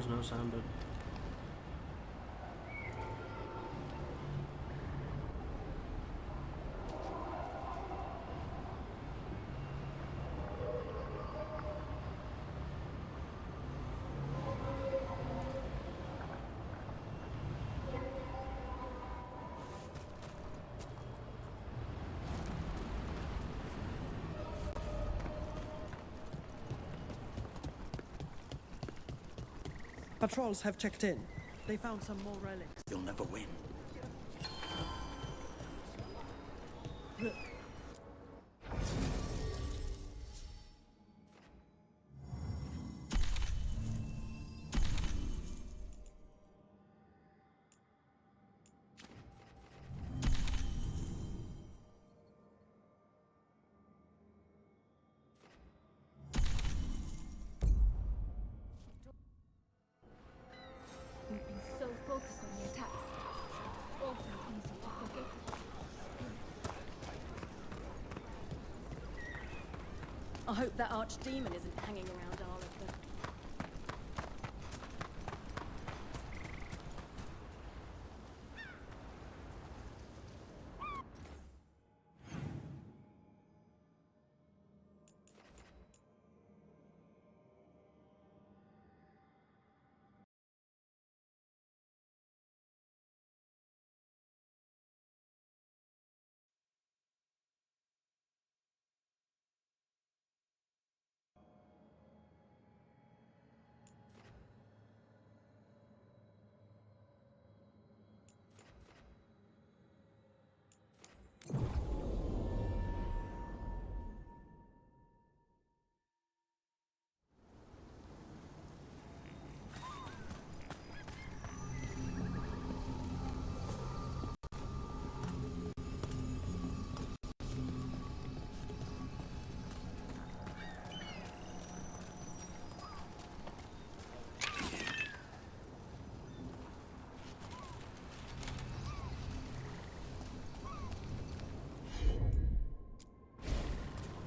There's no sound, but Patrols have checked in. They found some more relics. You'll never win. We've been so focused on the attacks. Awfully easy to forget. I hope that archdemon isn't hanging around Arlington.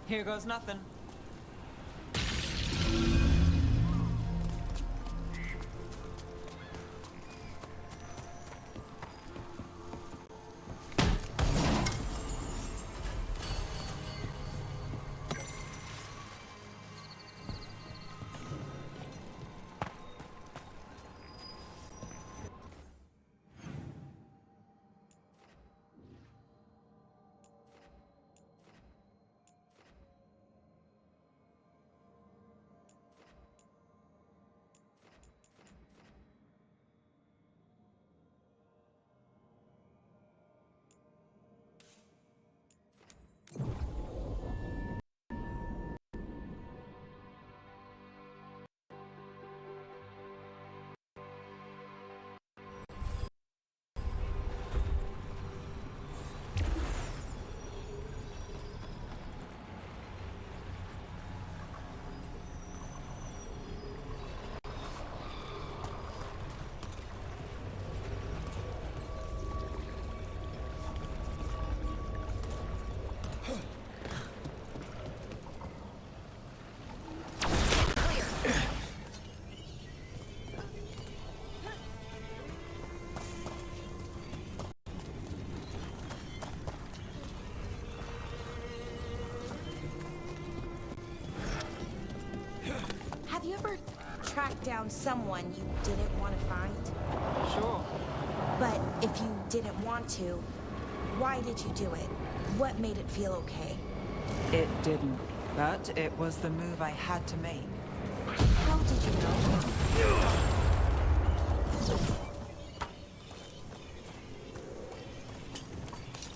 Here goes nothing. Have you ever tracked down someone you didn't want to find? Sure. But if you didn't want to, why did you do it? What made it feel okay? It didn't. But it was the move I had to make. How did you know?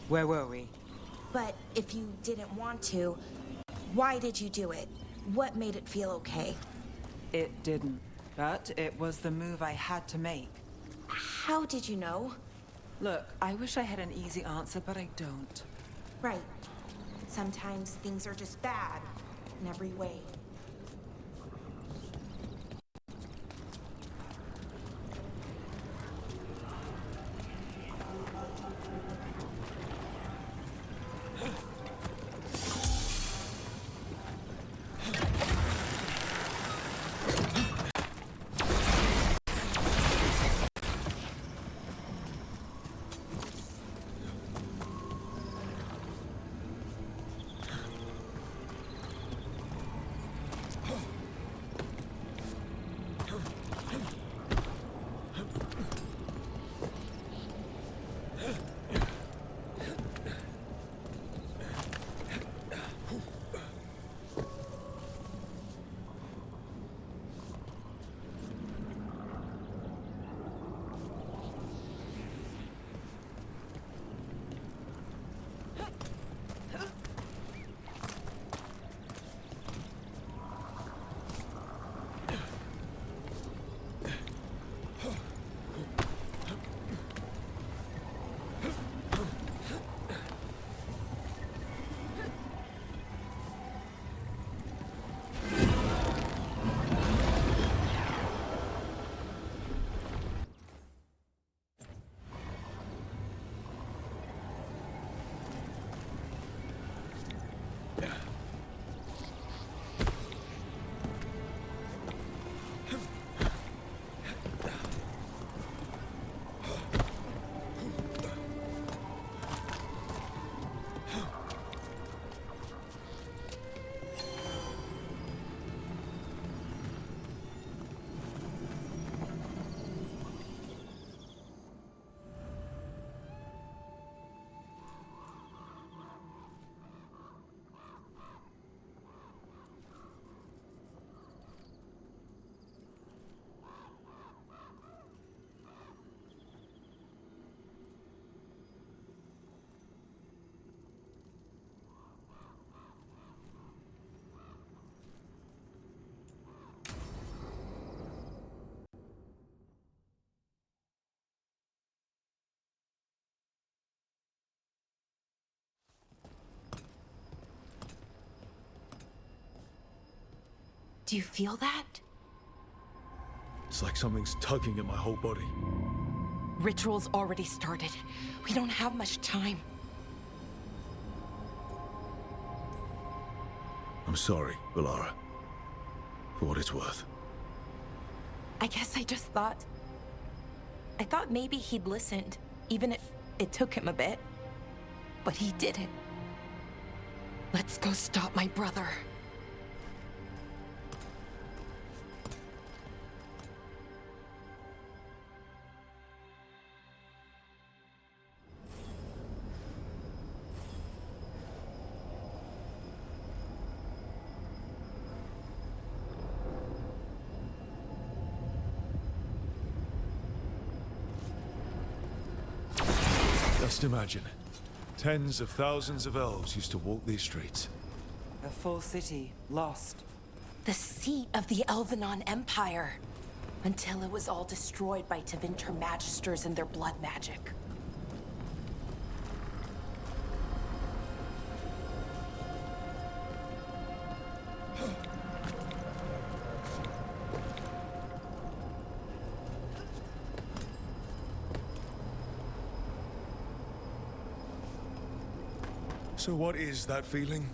Where were we? But if you didn't want to, why did you do it? What made it feel okay? It didn't. But it was the move I had to make. How did you know? Look, I wish I had an easy answer, but I don't. Right. Sometimes things are just bad in every way. Do you feel that? It's like something's tugging at my whole body. Ritual's already started. We don't have much time. I'm sorry, Valara. For what it's worth. I guess I just thought... I thought maybe he'd listened, even if it took him a bit. But he didn't. Let's go stop my brother. Just imagine. Tens of thousands of elves used to walk these streets. A full city, lost. The seat of the Elvenon Empire. Until it was all destroyed by Tevinter Magisters and their blood magic. So what is that feeling?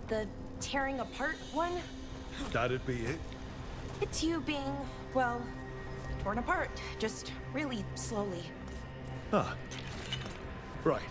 The tearing apart one? That'd be it? It's you being, well, torn apart. Just really slowly. Ah. Right.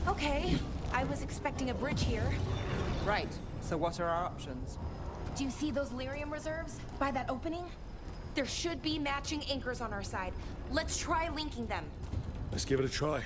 Okay, I was expecting a bridge here. Right. So what are our options? Do you see those lyrium reserves by that opening? There should be matching anchors on our side. Let's try linking them. Let's give it a try.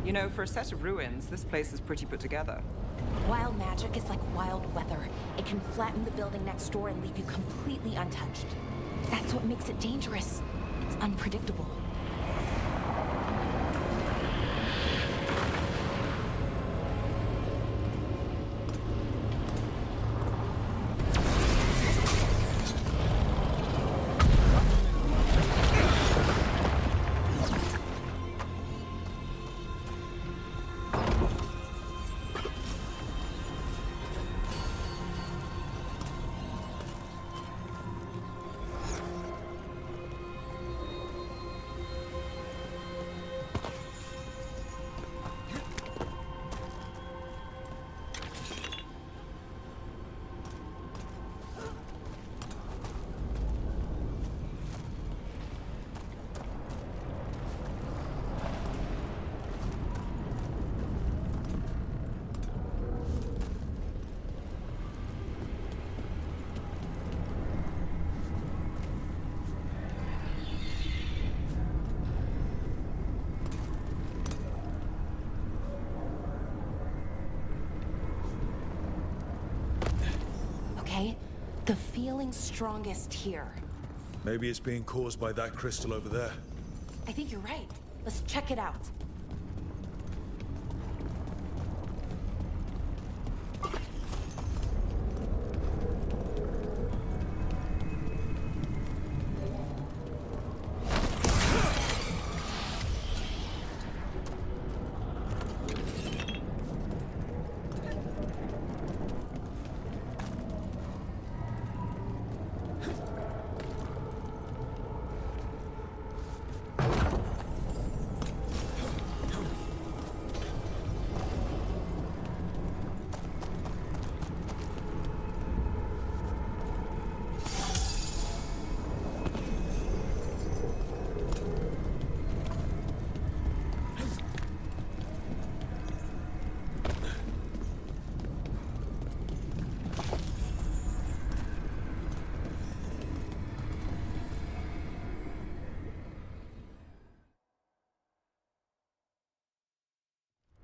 You know, for a set of ruins, this place is pretty put together. Wild magic is like wild weather. It can flatten the building next door and leave you completely untouched. That's what makes it dangerous. It's unpredictable. The feeling's strongest here. Maybe it's being caused by that crystal over there. I think you're right. Let's check it out.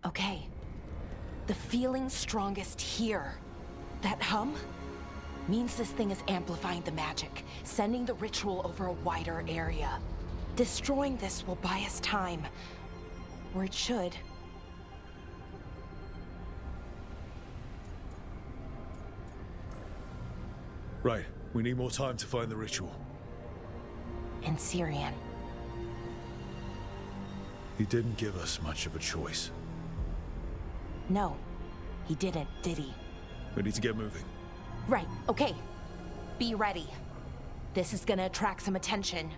Okay. The feeling's strongest here. That hum means this thing is amplifying the magic, sending the ritual over a wider area. Destroying this will buy us time. Or it should. Right. We need more time to find the ritual. In Syrian. He didn't give us much of a choice. No, he didn't, did he? We need to get moving. Right, okay. Be ready. This is gonna attract some attention.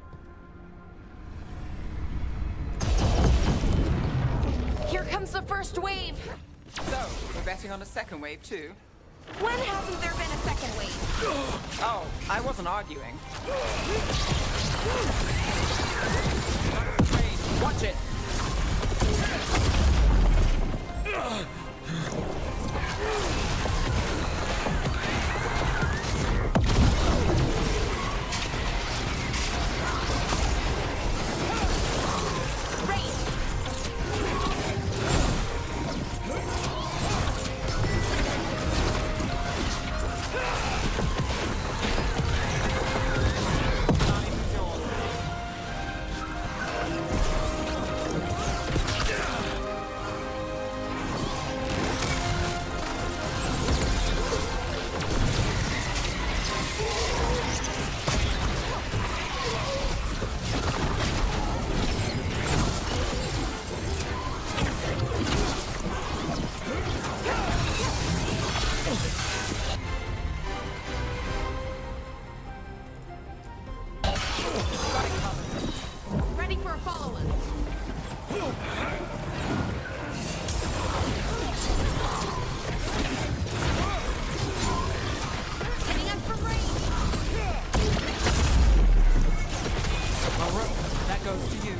Here comes the first wave! So, we're betting on a second wave too? When hasn't there been a second wave? Oh, I wasn't arguing. Watch it! Ready for a follow-up. Hitting us from range. Well, Rook, that goes to you.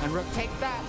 And Rook takes that.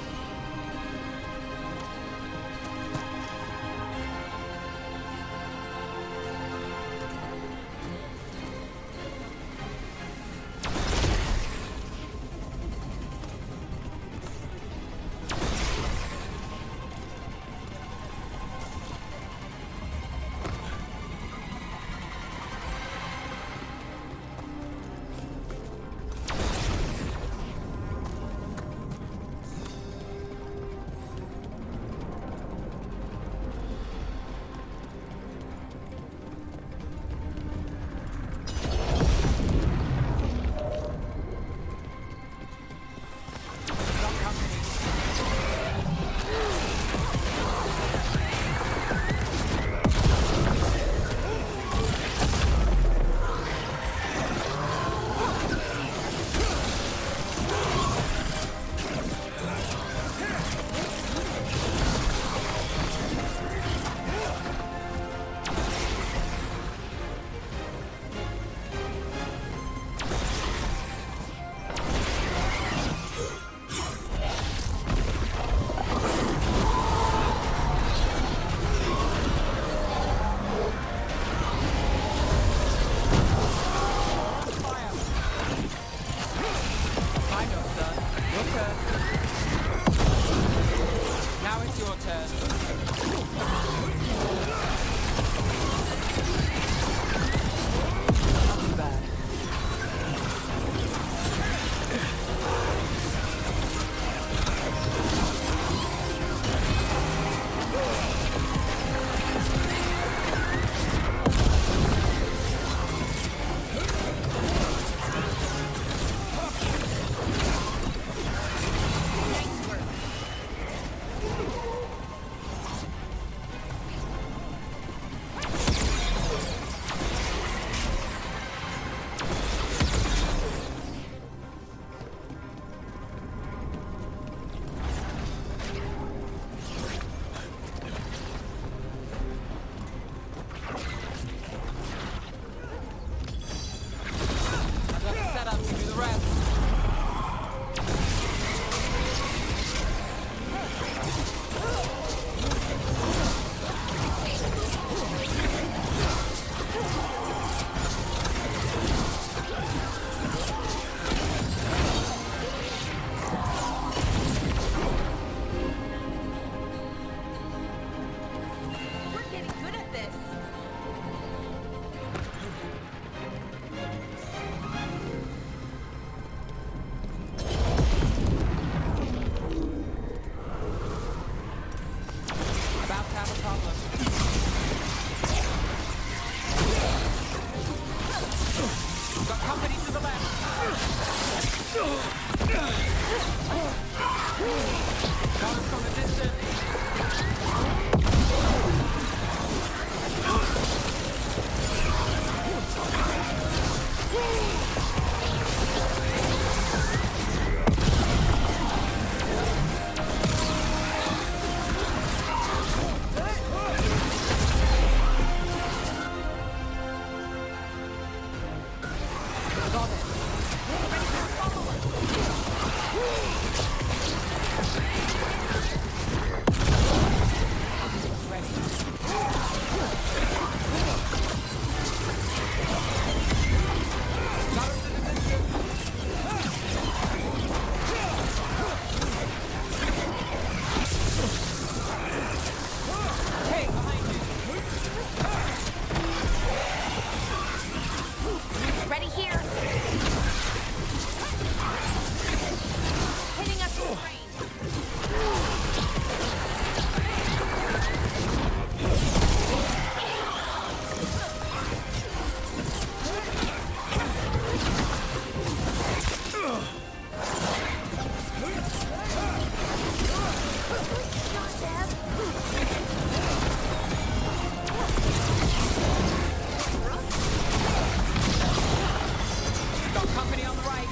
Got company on the right.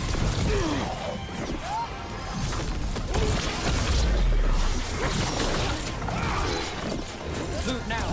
Move now.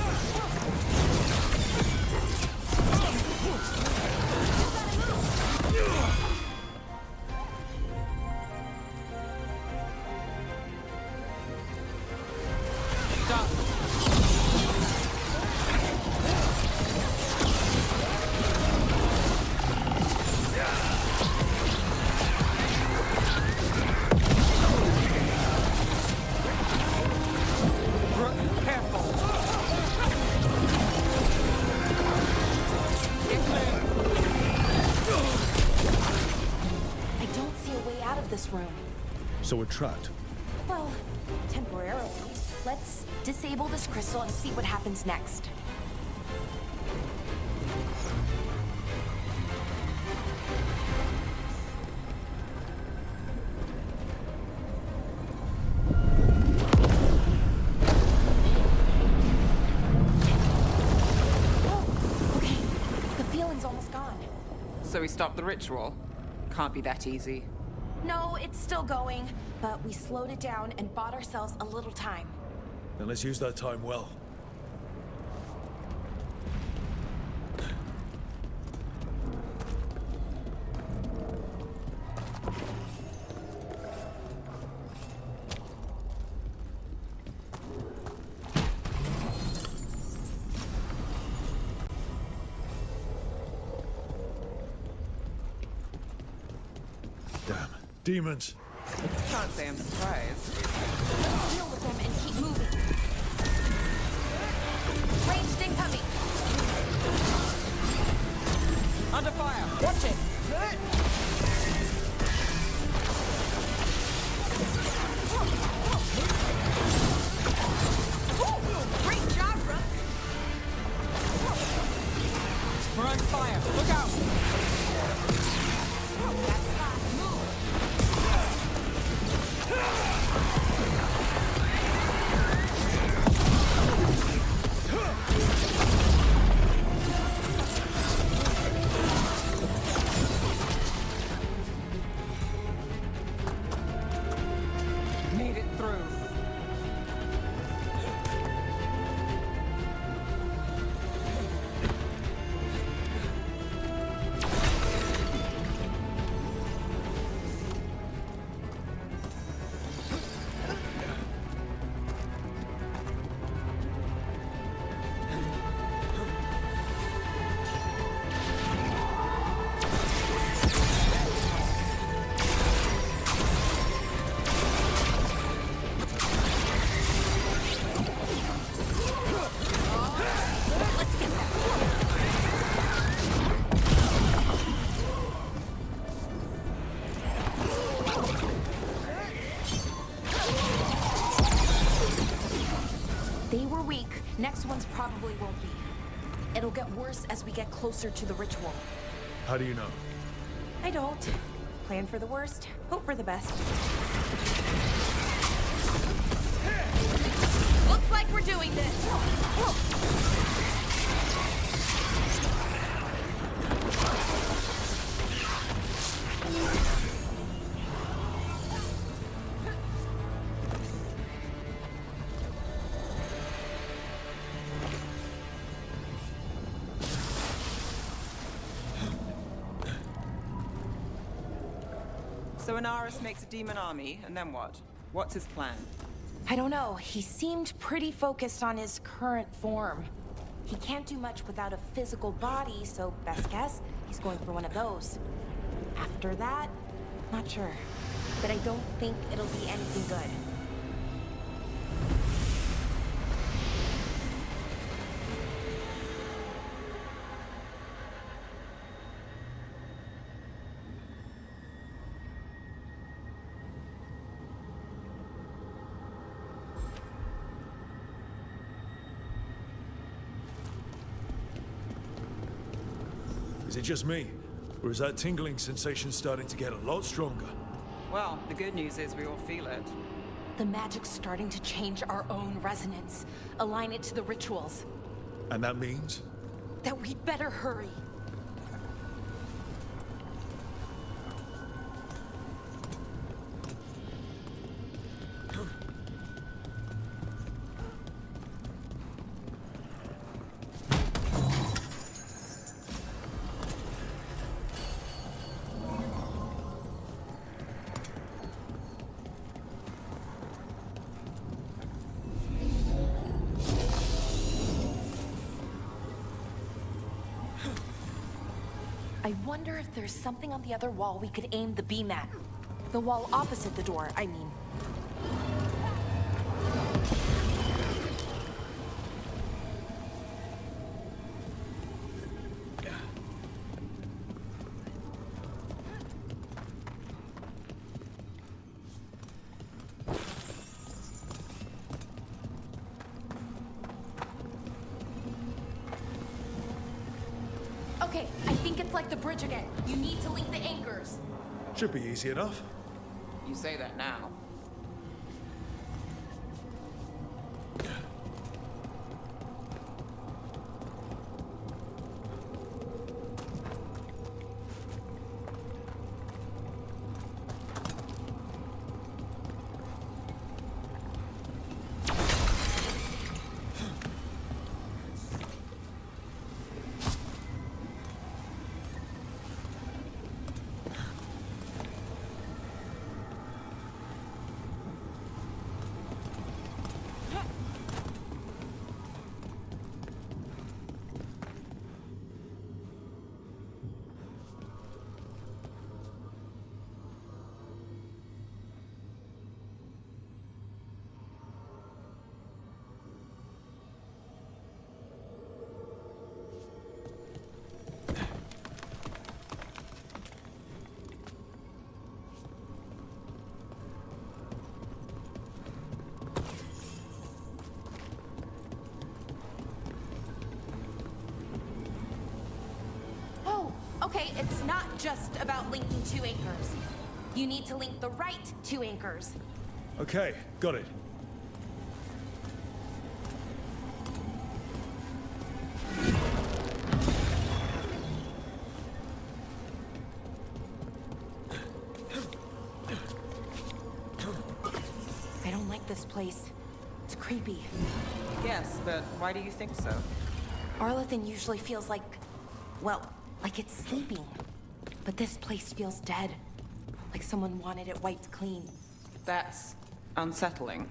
So we're trapped. Well, temporarily. Let's disable this crystal and see what happens next. Oh, okay. The feeling's almost gone. So we stopped the ritual? Can't be that easy. No, it's still going, but we slowed it down and bought ourselves a little time. Then let's use that time well. Damn. Demons. Can't say I'm surprised. Deal with them and keep moving. Ranged incoming. Under fire! Watch it! Great job, Rook. We're on fire! Look out! Made it through. They were weak. Next ones probably won't be. It'll get worse as we get closer to the ritual. How do you know? I don't. Plan for the worst, hope for the best. Looks like we're doing this. So Inaris makes a demon army, and then what? What's his plan? I don't know. He seemed pretty focused on his current form. He can't do much without a physical body, so best guess, he's going for one of those. After that, not sure. But I don't think it'll be anything good. Is it just me? Or is that tingling sensation starting to get a lot stronger? Well, the good news is we all feel it. The magic's starting to change our own resonance, align it to the rituals. And that means? That we'd better hurry. I wonder if there's something on the other wall we could aim the beam at. The wall opposite the door, I mean. Okay, I think it's like the bridge again. You need to link the anchors. Should be easy enough. You say that now. Okay, it's not just about linking two anchors. You need to link the right two anchors. Okay, got it. I don't like this place. It's creepy. Yes, but why do you think so? Arlathan usually feels like, well, like it's sleeping. But this place feels dead. Like someone wanted it wiped clean. That's unsettling.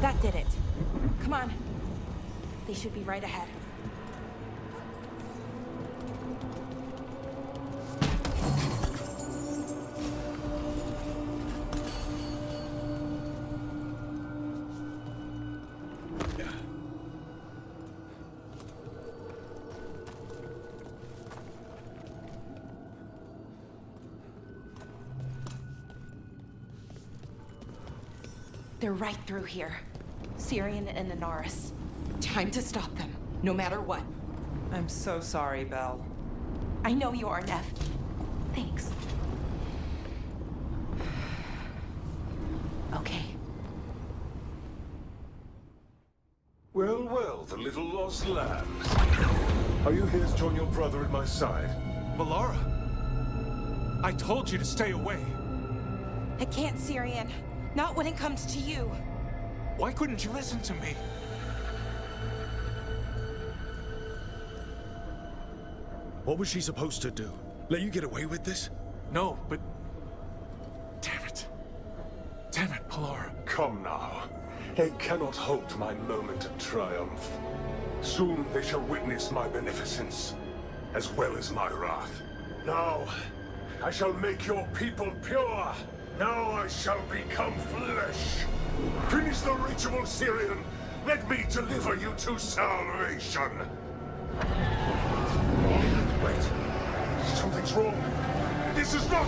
That did it. Come on. They should be right ahead. They're right through here. Syrian and Inaris. Time to stop them, no matter what. I'm so sorry, Belle. I know you are, Neff. Thanks. Okay. Well, well, the little lost lambs. Are you here to join your brother at my side? Melara! I told you to stay away. I can't, Syrian. Not when it comes to you. Why couldn't you listen to me? What was she supposed to do? Let you get away with this? No, but... Damn it. Damn it, Melara. Come now. They cannot halt my moment of triumph. Soon they shall witness my beneficence, as well as my wrath. Now, I shall make your people pure. Now I shall become flesh. Finish the ritual, Syrian. Let me deliver you to salvation. Wait. Something's wrong. This is not...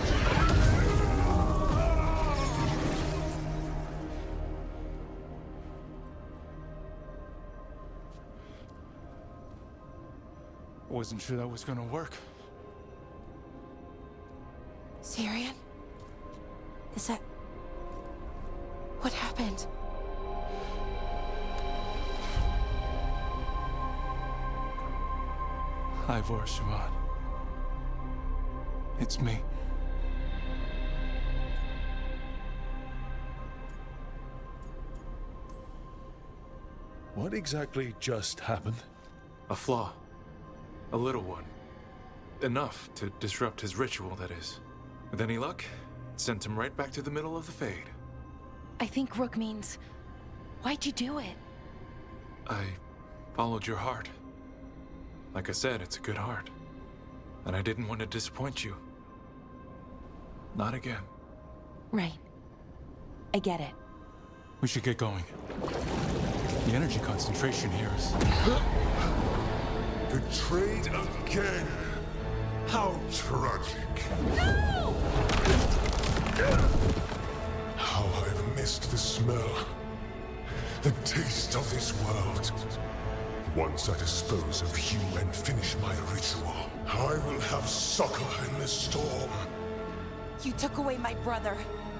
I wasn't sure that was gonna work. Syrian? Is that... What happened? Ivor Siobhan. It's me. What exactly just happened? A flaw. A little one. Enough to disrupt his ritual, that is. With any luck, it sent him right back to the middle of the Fade. I think Rook means... Why'd you do it? I followed your heart. Like I said, it's a good heart. And I didn't want to disappoint you. Not again. Right. I get it. We should get going. The energy concentration here is... Betrayed again. How tragic. No! How I've missed the smell. The taste of this world. Once I dispose of you and finish my ritual, I will have succor in the storm. You took away my brother.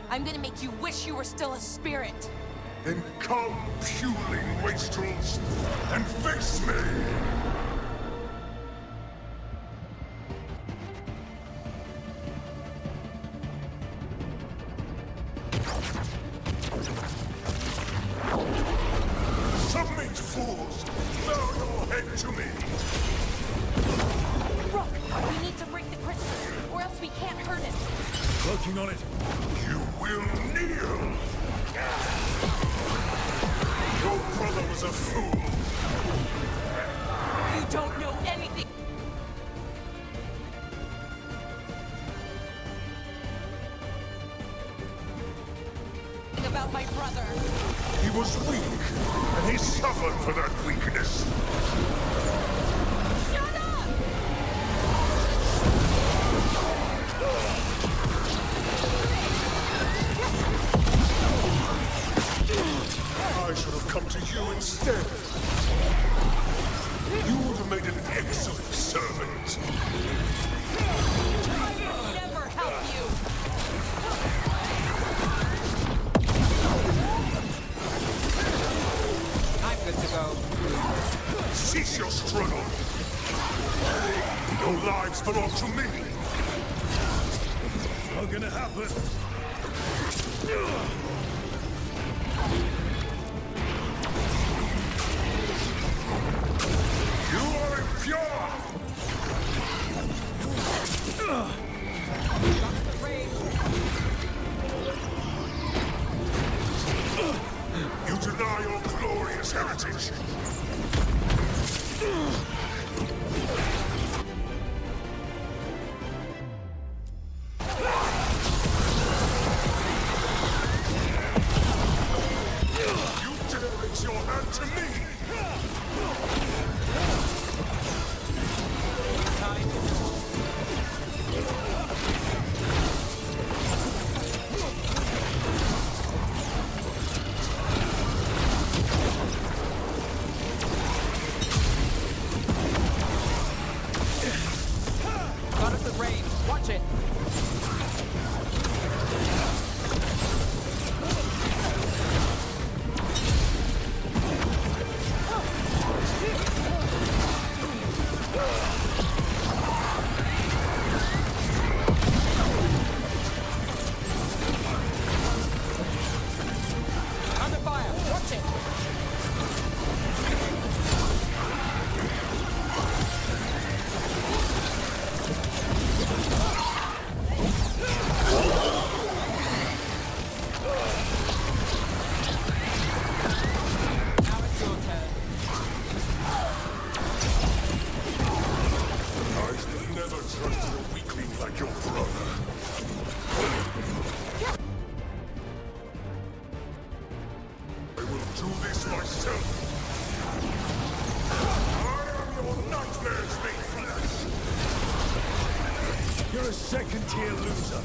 I'm gonna make you wish you were still a spirit. Then come, puling wastrels, and face me! Submit, fools! Bow your head to me! Rook, we need to break the crystal, or else we can't hurt him. Working on it. You will kneel! Your brother was a fool! You don't know anything! About my brother. He was weak, and he suffered for that weakness. Shut up! I should have come to you instead. You would have made an excellent servant. I will never help you! I'm good to go. Cease your struggle. Your lives belong to me. Not gonna happen. You are impure. You deny your glorious heritage. You dare raise your hand to me! like your brother. I will do this myself. I am your nightmares made flesh. You're a second-tier loser.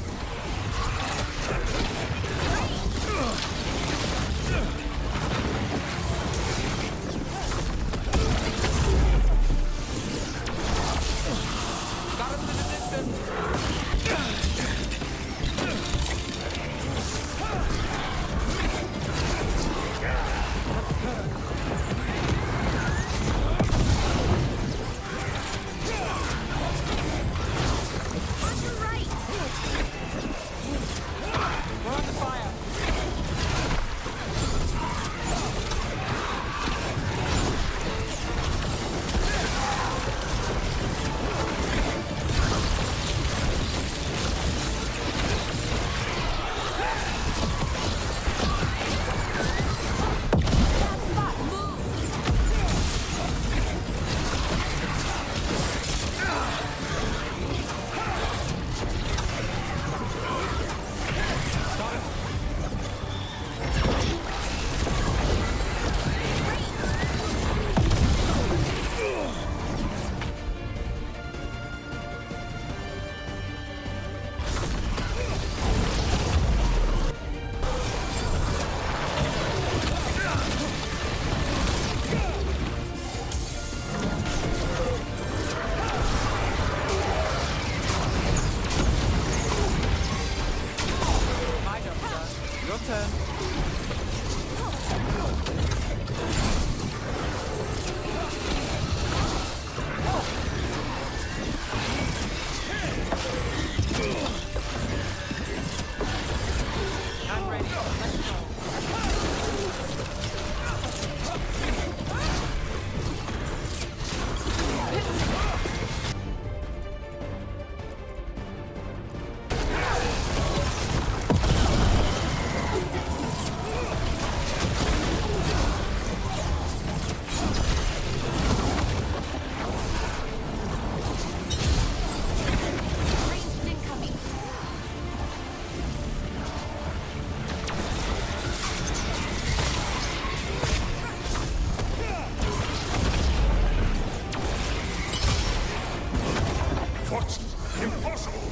What? Impossible!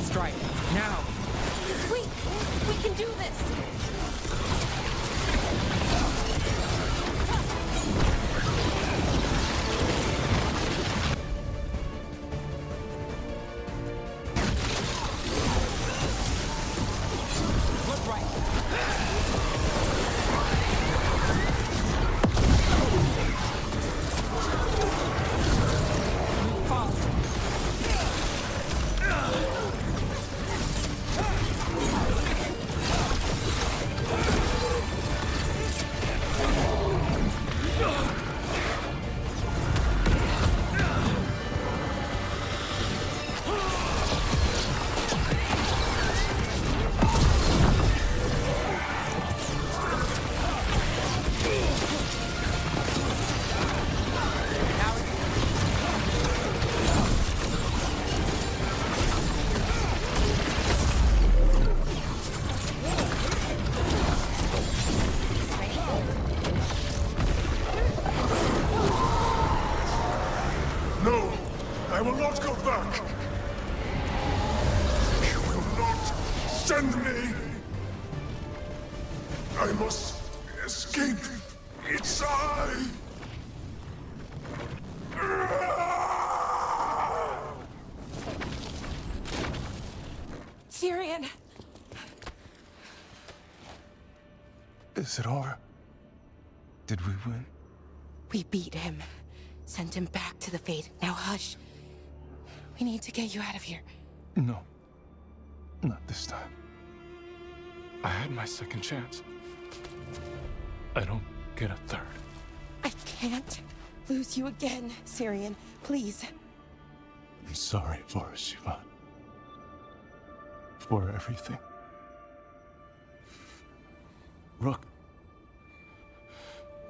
Strike. Now! We can do this! Look right! No! I will not go back! You will not send me! I must escape! It's I! Tyrion! Is it over? Did we win? We beat him. Sent him back to the Fade. Now hush. We need to get you out of here. No. Not this time. I had my second chance. I don't get a third. I can't lose you again, Tyrion. Please. I'm sorry for us, Siobhan. For everything. Rook.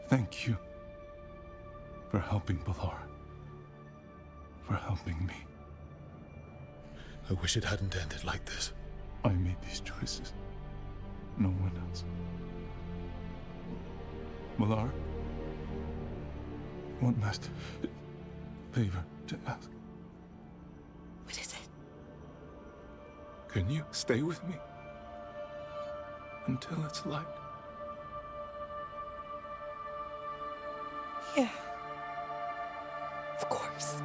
Thank you. For helping Balor. For helping me. I wish it hadn't ended like this. I made these choices. No one else. Malar, one last favor to ask. What is it? Can you stay with me until it's light? Yeah. Of course.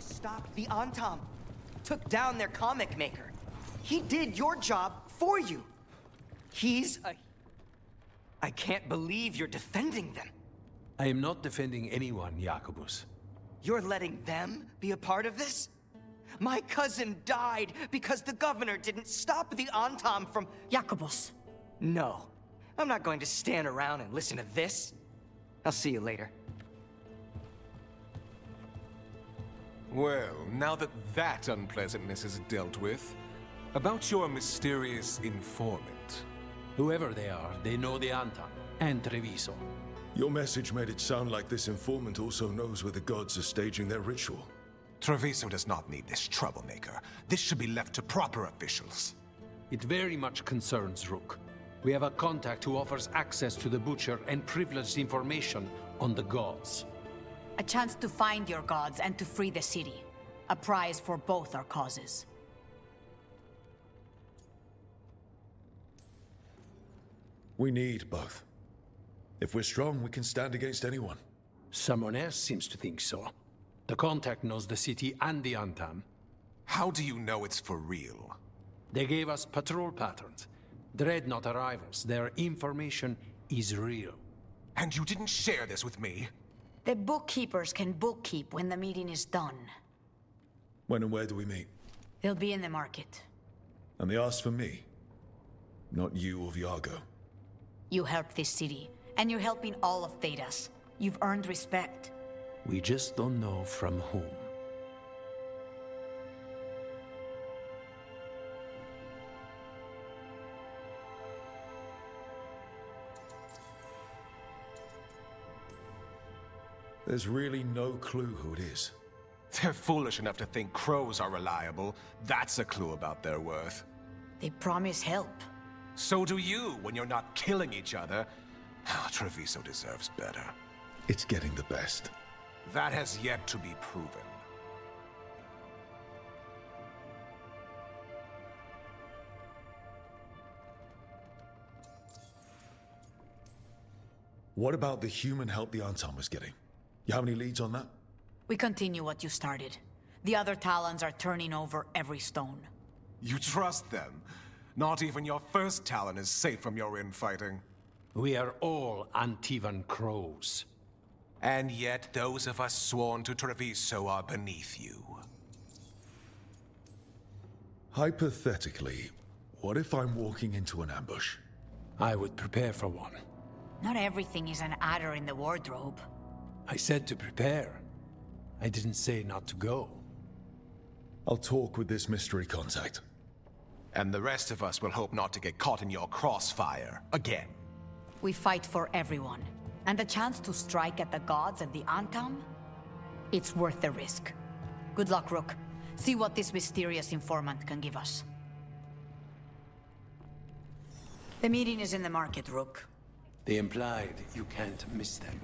stopped the Antam, took down their comic maker. He did your job for you. He's a... I can't believe you're defending them. I am not defending anyone, Jacobus. You're letting them be a part of this? My cousin died because the governor didn't stop the Antam from... Jacobus. No. I'm not going to stand around and listen to this. I'll see you later. Well, now that that unpleasantness is dealt with, about your mysterious informant. Whoever they are, they know the Antam and Treviso. Your message made it sound like this informant also knows where the gods are staging their ritual. Treviso does not need this troublemaker. This should be left to proper officials. It very much concerns Rook. We have a contact who offers access to the Butcher and privileged information on the gods. A chance to find your gods and to free the city. A prize for both our causes. We need both. If we're strong, we can stand against anyone. Someone else seems to think so. The contact knows the city and the Antam. How do you know it's for real? They gave us patrol patterns. Dreadnought arrivals. Their information is real. And you didn't share this with me? The bookkeepers can bookkeep when the meeting is done. When and where do we meet? They'll be in the market. And they asked for me, not you or Viago. You helped this city, and you're helping all of Thedas. You've earned respect. We just don't know from whom. There's really no clue who it is. They're foolish enough to think crows are reliable. That's a clue about their worth. They promise help. So do you when you're not killing each other. Treviso deserves better. It's getting the best. That has yet to be proven. What about the human help the Antam was getting? You have any leads on that? We continue what you started. The other Talons are turning over every stone. You trust them? Not even your first Talon is safe from your infighting. We are all Antivan crows. And yet those of us sworn to Treviso are beneath you. Hypothetically, what if I'm walking into an ambush? I would prepare for one. Not everything is an adder in the wardrobe. I said to prepare. I didn't say not to go. I'll talk with this mystery contact. And the rest of us will hope not to get caught in your crossfire again. We fight for everyone. And the chance to strike at the gods and the Antam? It's worth the risk. Good luck, Rook. See what this mysterious informant can give us. The meeting is in the market, Rook. They implied you can't miss them.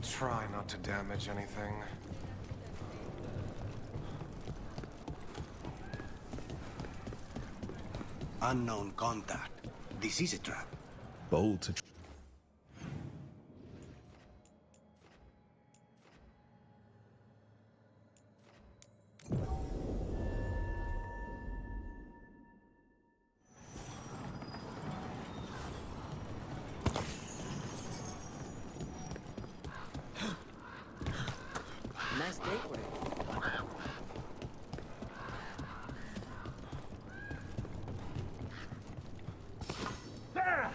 Try not to damage anything. Unknown contact. This is a trap. Bold to... Nice day for it. There!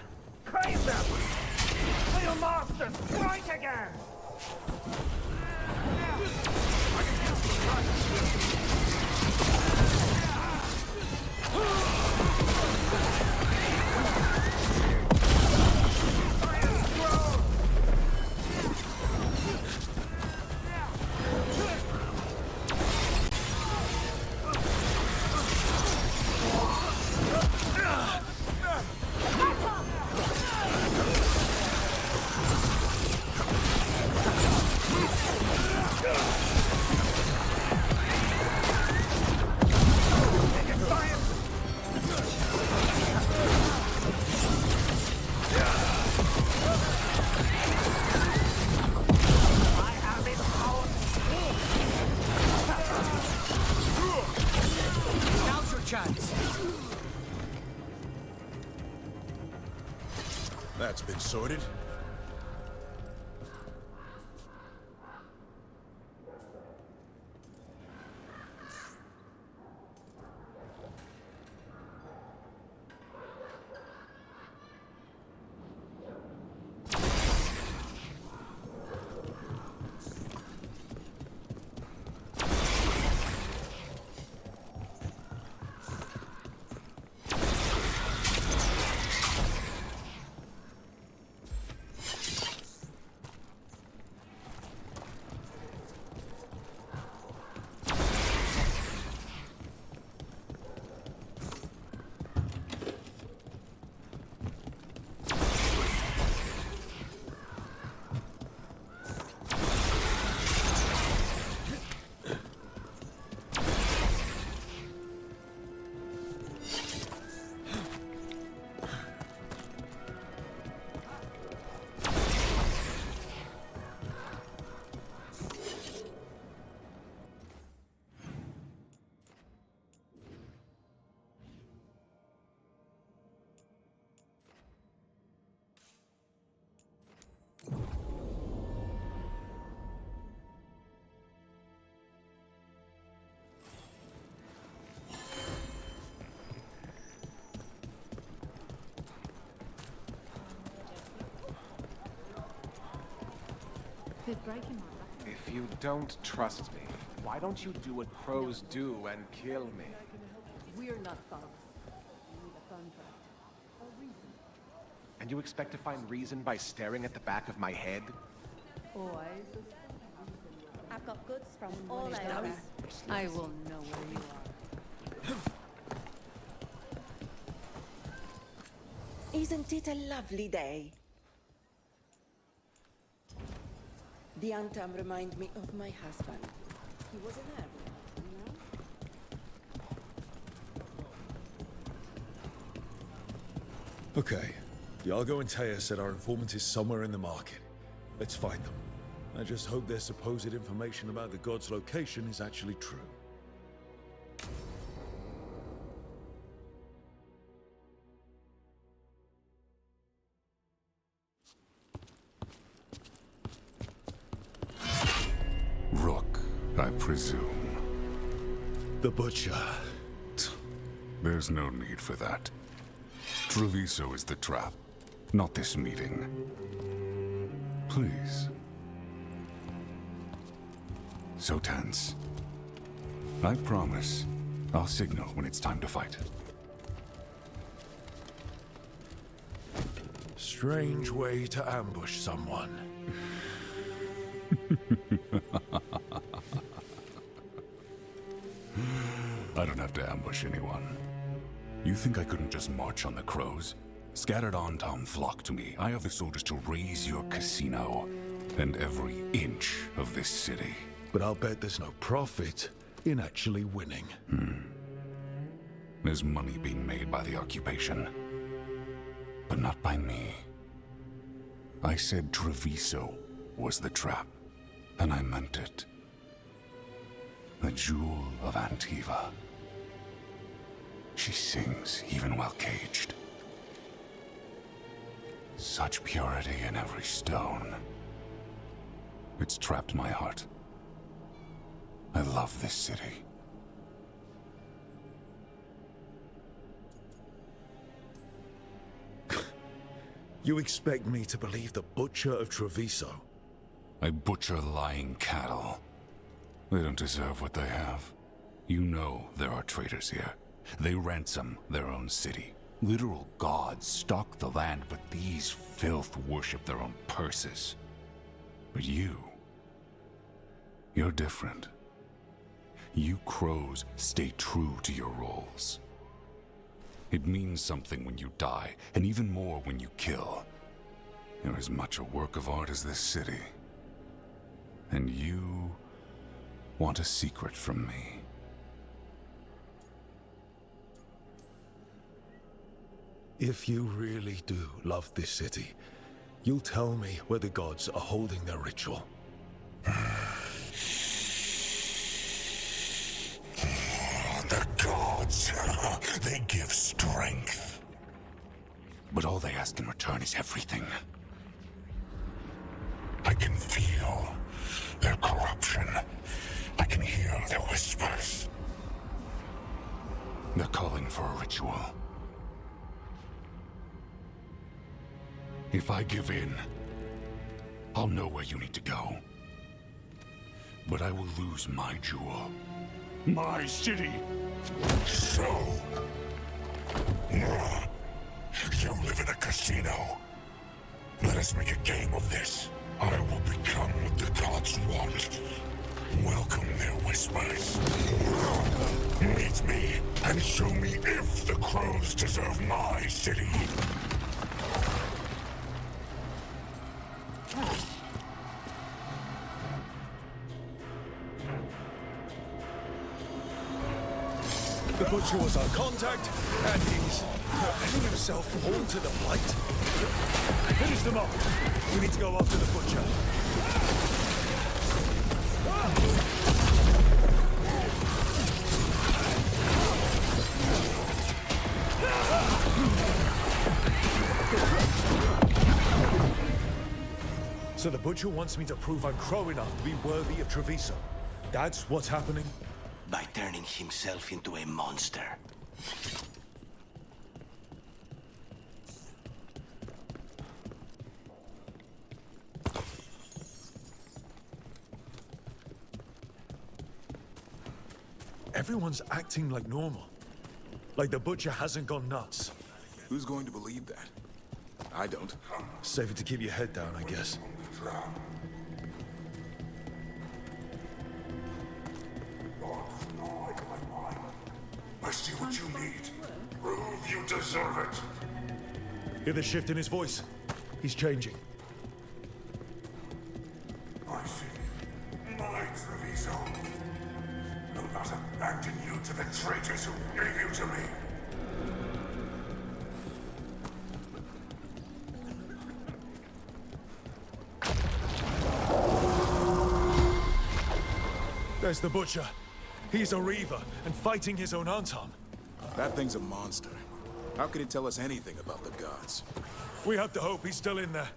Craze them! chance. That's been sorted. If you don't trust me, why don't you do what crows do and kill me? We're not thugs. We need a contract. A reason. And you expect to find reason by staring at the back of my head? Oh, I've got goods from all over. I will know where you are. Isn't it a lovely day? The Antam remind me of my husband. He was an Arab, you know? Okay. Dialgo and Taya said our informant is somewhere in the market. Let's find them. I just hope their supposed information about the god's location is actually true. Rook, I presume. The Butcher. There's no need for that. Treviso is the trap, not this meeting. Please. So tense. I promise I'll signal when it's time to fight. Strange way to ambush someone. I don't have to ambush anyone. You think I couldn't just march on the crows? Scattered Antam flock to me. I have the soldiers to raise your casino and every inch of this city. But I'll bet there's no profit in actually winning. There's money being made by the occupation, but not by me. I said Treviso was the trap, and I meant it. The Jewel of Antiva. She sings even while caged. Such purity in every stone. It's trapped my heart. I love this city. You expect me to believe the Butcher of Treviso? I butcher lying cattle. They don't deserve what they have. You know there are traitors here. They ransom their own city. Literal gods stalk the land, but these filth worship their own purses. But you're different. You crows stay true to your roles. It means something when you die, and even more when you kill. You're as much a work of art as this city. And you want a secret from me. If you really do love this city, you'll tell me where the gods are holding their ritual. The gods! They give strength. But all they ask in return is everything. I can feel their corruption. I can hear their whispers. They're calling for a ritual. If I give in, I'll know where you need to go. But I will lose my jewel. My city! So... you live in a casino. Let us make a game of this. I will become what the gods want. Welcome their whispers. Meet me and show me if the crows deserve my city. The Butcher was our contact, and he's letting himself fall to the fight. Finish them off. We need to go after the Butcher. So the Butcher wants me to prove I'm crow enough to be worthy of Treviso. That's what's happening? By turning himself into a monster. Everyone's acting like normal. Like the Butcher hasn't gone nuts. Who's going to believe that? I don't. Safer to keep your head down, I guess. I see what you need. Prove you deserve it. Hear the shift in his voice? He's changing. I see. My Treviso. Will not abandon you to the traitors who gave you to me. There's the Butcher. He's a Reaver, and fighting his own Anton. That thing's a monster. How could it tell us anything about the gods? We have to hope he's still in there.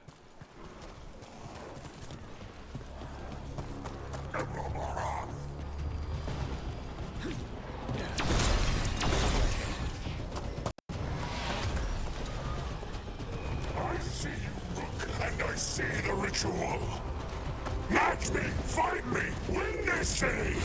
I see you, Rook, and I see the ritual. Match me, fight me, win this city!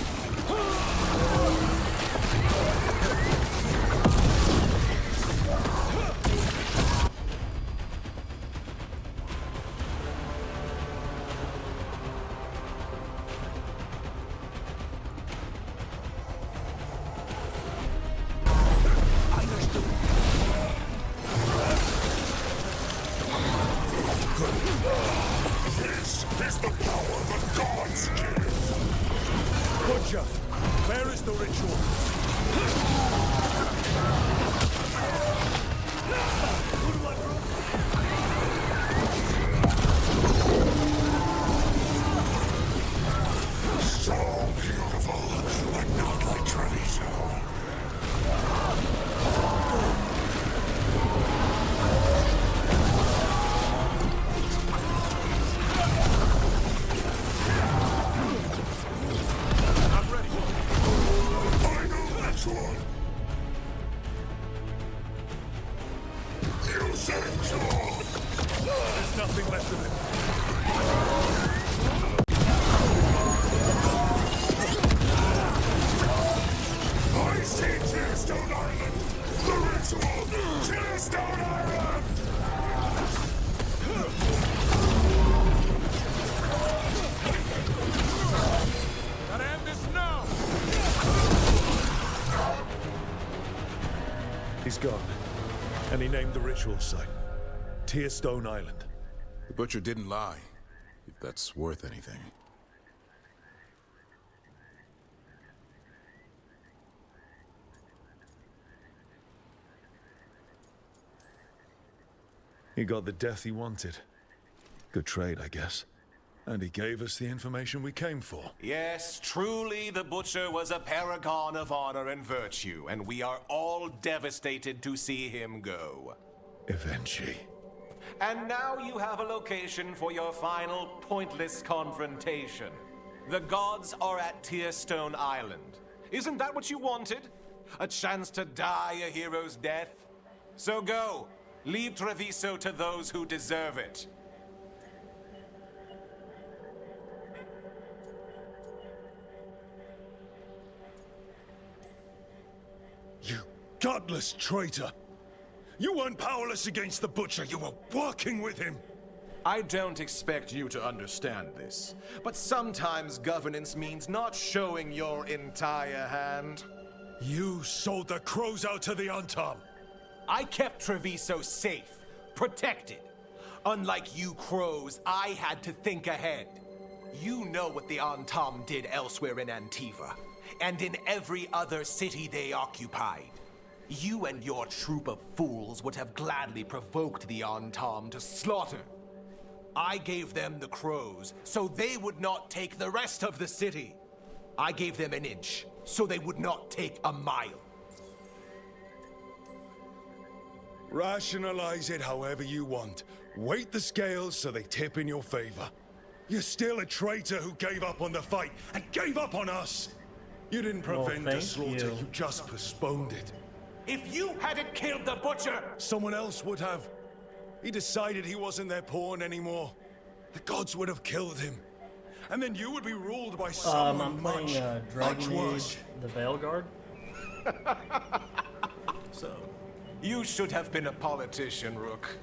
This is the power the gods give! Butcher, where is the ritual? So beautiful, but not like Treviso. I'm ready. Final ritual. You saved all. There's nothing left of it. I see Tearstone Island! The ritual! Tearstone Island! Gotta end this now! He's gone. And he named the ritual site. Tearstone Island. The Butcher didn't lie, if that's worth anything. He got the death he wanted. Good trade, I guess. And he gave us the information we came for. Yes, truly the Butcher was a paragon of honor and virtue, and we are all devastated to see him go. Eventually. And now you have a location for your final pointless confrontation. The gods are at Tearstone Island. Isn't that what you wanted? A chance to die a hero's death? So go. Leave Treviso to those who deserve it. You godless traitor! You weren't powerless against the Butcher, you were working with him! I don't expect you to understand this, but sometimes governance means not showing your entire hand. You sold the crows out to the Antam! I kept Treviso safe, protected. Unlike you crows, I had to think ahead. You know what the Antam did elsewhere in Antiva, and in every other city they occupied. You and your troop of fools would have gladly provoked the Antam to slaughter. I gave them the crows, so they would not take the rest of the city. I gave them an inch, so they would not take a mile. Rationalize it however you want. Weight the scales so they tip in your favor. You're still a traitor who gave up on the fight, and gave up on us! You didn't prevent the slaughter, you just postponed it. If you hadn't killed the Butcher! Someone else would have. He decided he wasn't their pawn anymore. The gods would have killed him. And then you would be ruled by someone I'm playing Dragon Age, the Veilguard. So... You should have been a politician, Rook.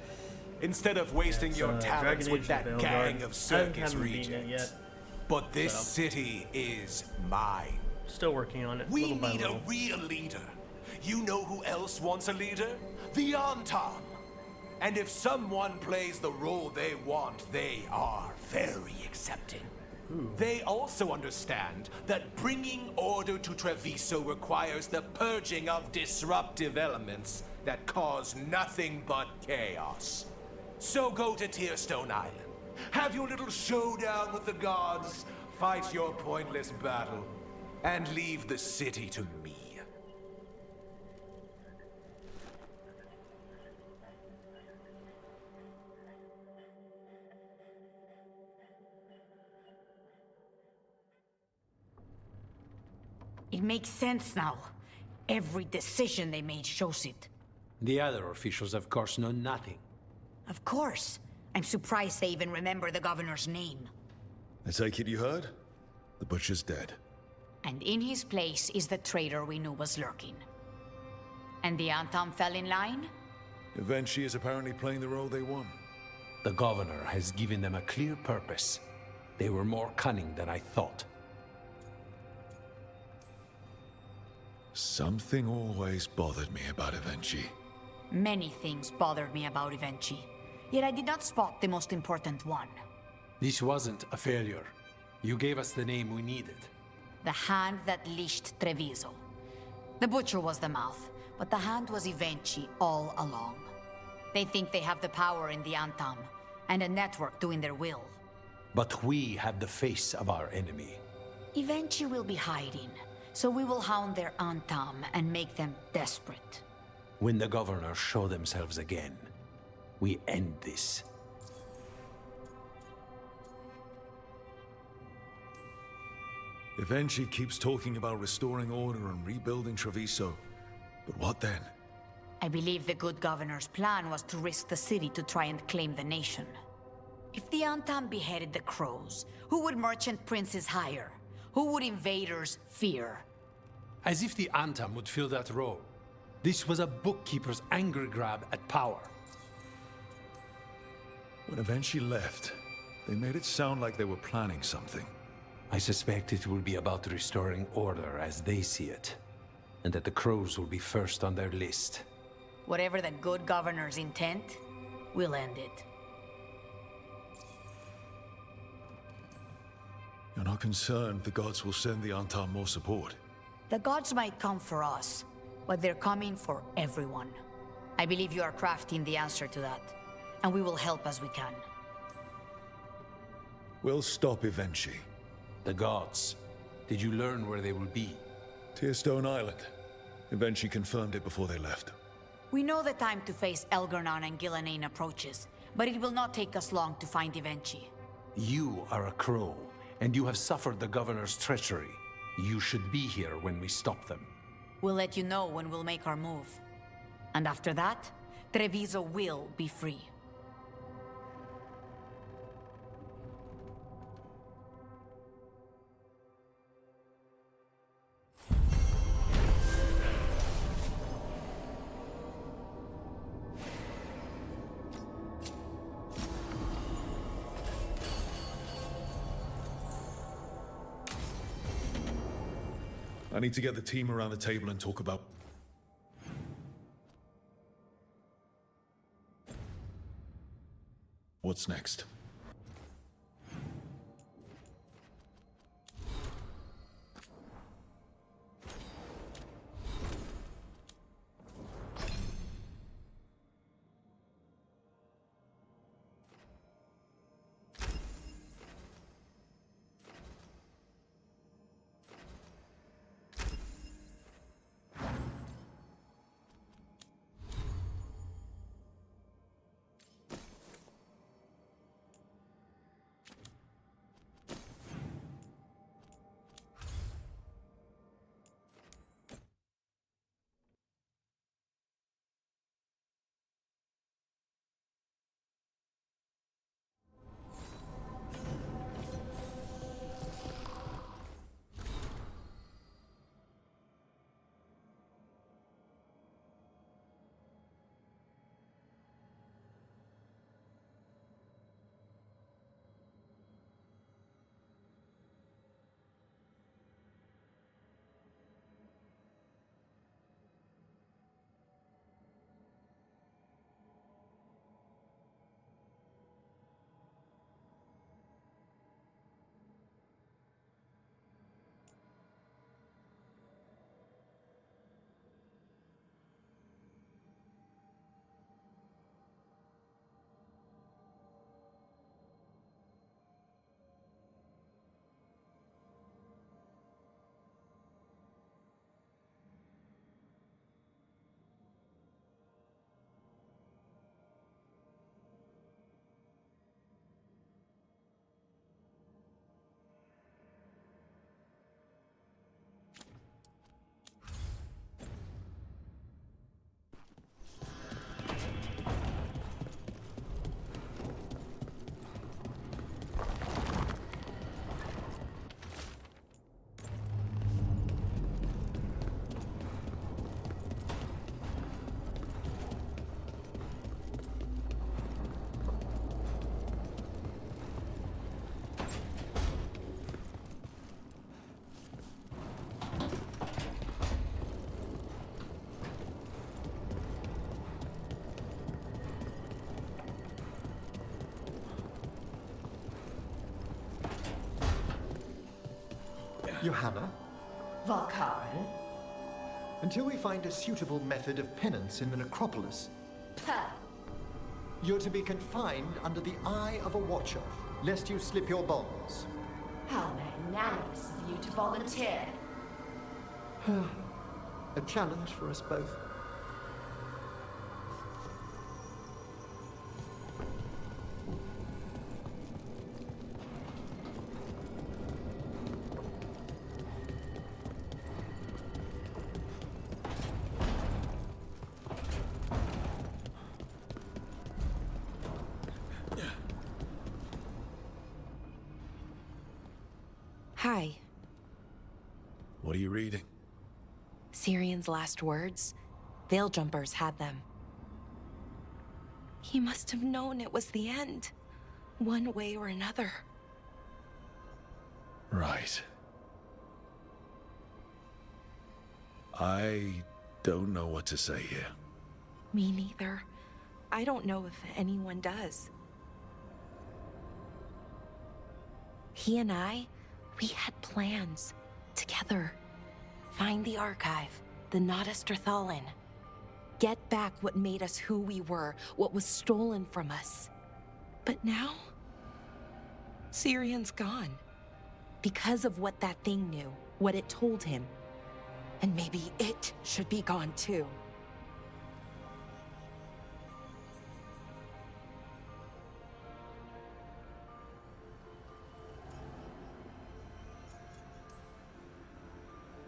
Instead of wasting your talents with that Veilguard. gang of circus haven't beaten it rejects. yet, But this so. city is mine. Still working on it. We little by need a little. real leader. You know who else wants a leader? The Antam. And if someone plays the role they want, they are very accepting. They also understand that bringing order to Treviso requires the purging of disruptive elements that cause nothing but chaos. So go to Tearstone Island, have your little showdown with the gods, fight your pointless battle, and leave the city to me. It makes sense now. Every decision they made shows it. The other officials, of course, know nothing. Of course. I'm surprised they even remember the governor's name. I take it you heard? The Butcher's dead. And in his place is the traitor we knew was lurking. And the Antam fell in line? Eventually is apparently playing the role they want. The governor has given them a clear purpose. They were more cunning than I thought. Something always bothered me about Evenchi. Many things bothered me about Evenchi. Yet I did not spot the most important one. This wasn't a failure. You gave us the name we needed. The hand that leashed Treviso. The Butcher was the mouth, but the hand was Evenchi all along. They think they have the power in the Antam, and a network doing their will. But we have the face of our enemy. Evenchi will be hiding, so we will hound their Antam and make them desperate. When the governors show themselves again, we end this. Evenchi keeps talking about restoring order and rebuilding Treviso. But what then? I believe the good governor's plan was to risk the city to try and claim the nation. If the Antam beheaded the crows, who would merchant princes hire? Who would invaders fear? As if the Antam would fill that role. This was a bookkeeper's angry grab at power. When Evenchi left, they made it sound like they were planning something. I suspect it will be about restoring order as they see it. And that the crows will be first on their list. Whatever the good governor's intent, we'll end it. You're not concerned the gods will send the Antam more support? The gods might come for us, but they're coming for everyone. I believe you are crafting the answer to that, and we will help as we can. We'll stop Evenchi. The gods. Did you learn where they will be? Tearstone Island. Evenchi confirmed it before they left. We know the time to face Elgar'nan and Gillenane approaches, but it will not take us long to find Evenchi. You are a crow, and you have suffered the governor's treachery. You should be here when we stop them. We'll let you know when we'll make our move. And after that, Treviso will be free. I need to get the team around the table and talk about... what's next. Johanna? Valkarin? Until we find a suitable method of penance in the necropolis, Pah. you're to be confined under the eye of a watcher, lest you slip your bonds. How magnanimous of you to volunteer. A challenge for us both. Hi. What are you reading? Syrion's last words? Veil Jumpers had them. He must have known it was the end, one way or another. Right. I don't know what to say here. Me neither. I don't know if anyone does. He and I, we had plans. Together. Find the archive, the Nodus Strathalin. Get back what made us who we were, what was stolen from us. But now? Sirion's gone. Because of what that thing knew, what it told him. And maybe it should be gone too.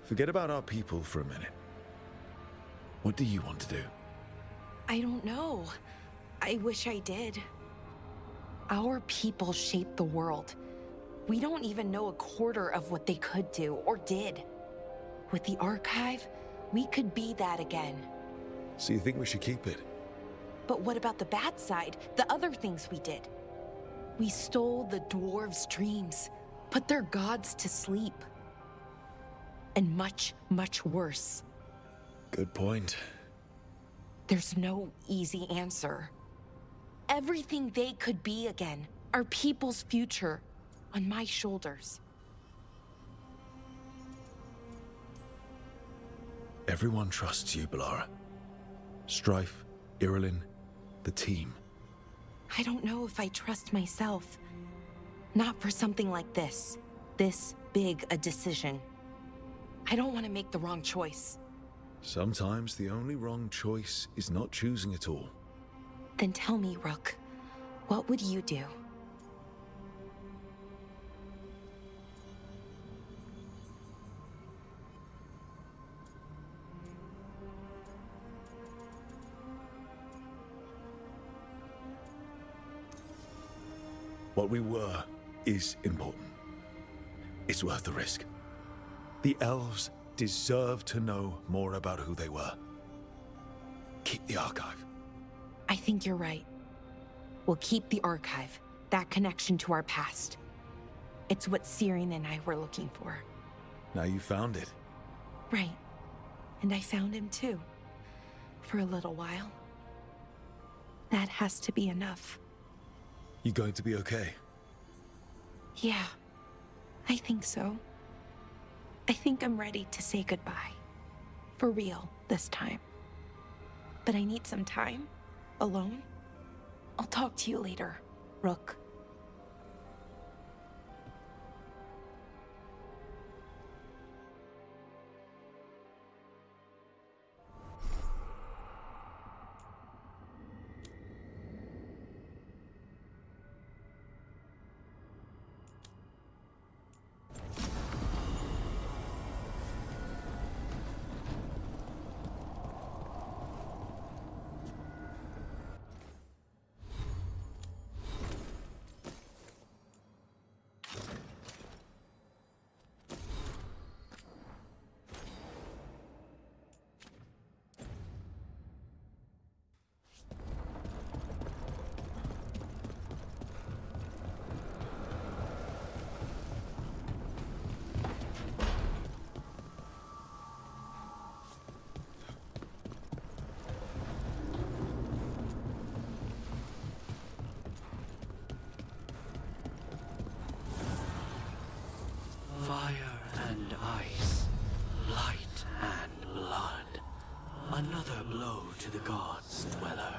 Forget about our people for a minute. What do you want to do? I don't know. I wish I did. Our people shaped the world. We don't even know a quarter of what they could do or did. With the archive, we could be that again. So you think we should keep it? But what about the bad side? The other things we did? We stole the dwarves' dreams, put their gods to sleep. And much, much worse. Good point. There's no easy answer. Everything they could be again, our people's future, on my shoulders. Everyone trusts you, Balara. Strife, Irilyn, the team. I don't know if I trust myself. Not for something like this. This big a decision. I don't want to make the wrong choice. Sometimes the only wrong choice is not choosing at all. Then tell me, Rook, what would you do? What we were is important. It's worth the risk. The elves deserve to know more about who they were. Keep the archive. I think you're right. We'll keep the archive, that connection to our past. It's what Sirion and I were looking for. Now you found it. Right. And I found him too. For a little while. That has to be enough. You going to be okay? Yeah, I think so. I think I'm ready to say goodbye. For real, this time. But I need some time. Alone. I'll talk to you later, Rook. Fire and ice, light and blood. Another blow to the gods' dweller.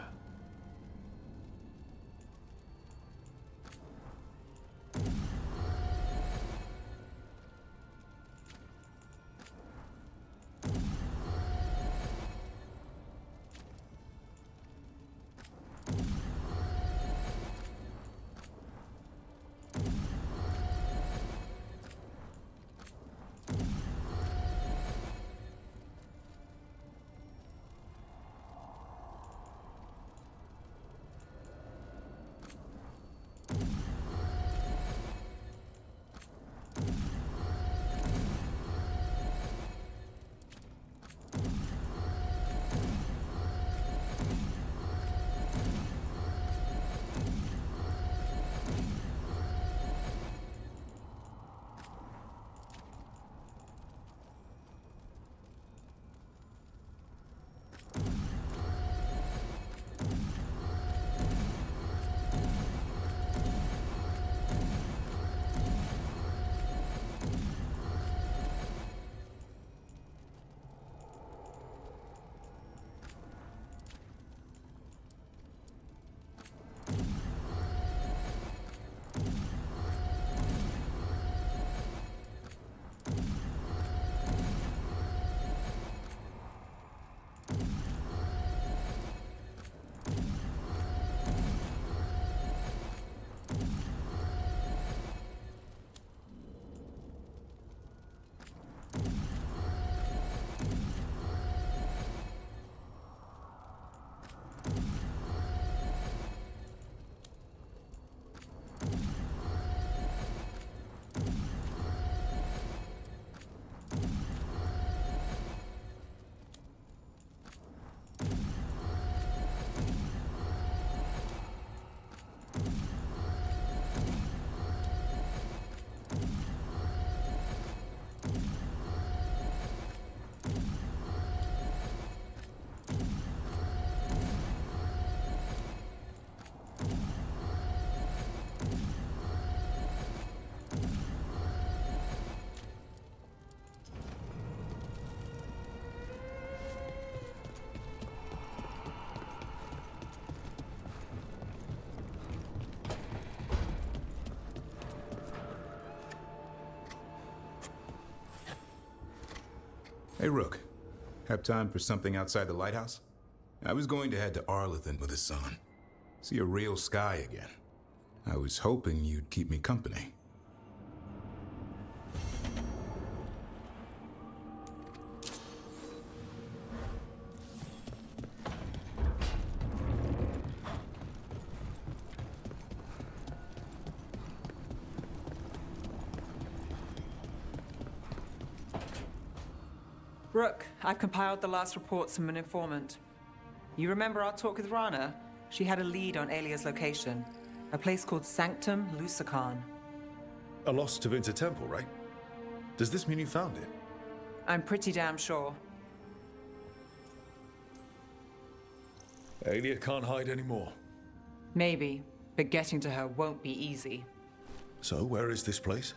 Hey, Rook. Have time for something outside the lighthouse? I was going to head to Arlington with the sun. See a real sky again. I was hoping you'd keep me company. Rook, I've compiled the last reports from an informant. You remember our talk with Rana? She had a lead on Alia's location. A place called Sanctum Lucican. A lost Tevinter temple, right? Does this mean you found it? I'm pretty damn sure. Alia can't hide anymore. Maybe, but getting to her won't be easy. So, where is this place?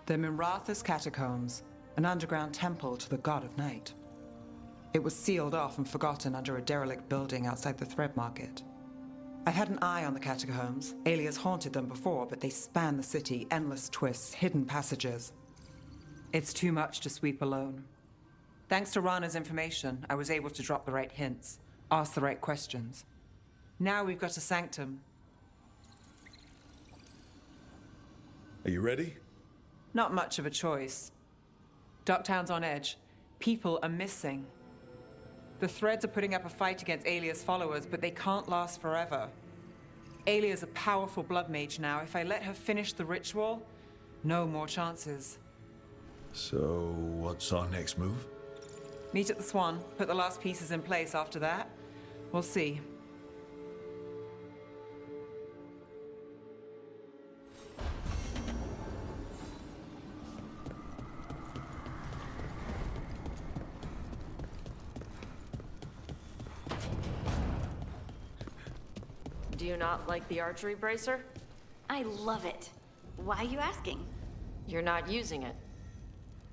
The Minratha's Catacombs, an underground temple to the god of night. It was sealed off and forgotten under a derelict building outside the Thread Market. I've had an eye on the catacombs. Alias haunted them before, but they span the city, endless twists, hidden passages. It's too much to sweep alone. Thanks to Rana's information, I was able to drop the right hints, ask the right questions. Now we've got a sanctum. Are you ready? Not much of a choice. Docktown's on edge. People are missing. The Threads are putting up a fight against Alia's followers, but they can't last forever. Alia's a powerful blood mage now. If I let her finish the ritual, no more chances. So, what's our next move? Meet at the Swan, put the last pieces in place after that. We'll see. Do you not like the archery bracer? I love it. Why are you asking? You're not using it.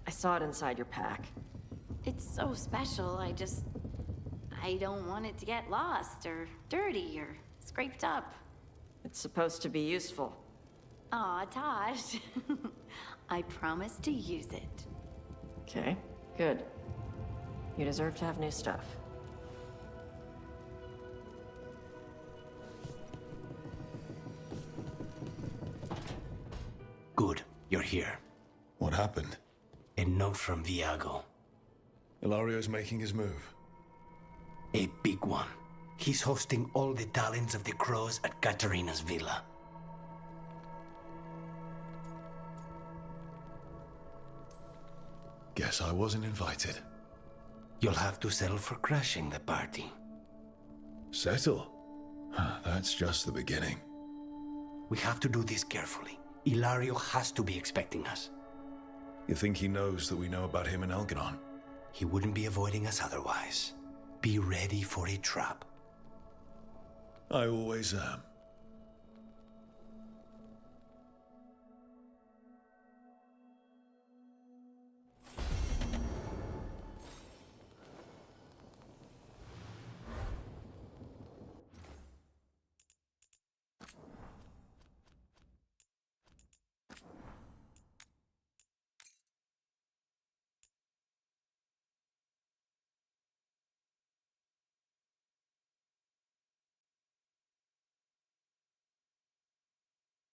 I saw it inside your pack. It's so special, I don't want it to get lost, or dirty, or scraped up. It's supposed to be useful. Aw, Tosh. I promise to use it. Okay, good. You deserve to have new stuff. Good, you're here. What happened? A note from Viago. Ilario's making his move. A big one. He's hosting all the talents of the Crows at Katarina's villa. Guess I wasn't invited. You'll have to settle for crashing the party. Settle? That's just the beginning. We have to do this carefully. Ilario has to be expecting us. You think he knows that we know about him and Elganon? He wouldn't be avoiding us otherwise. Be ready for a trap. I always am.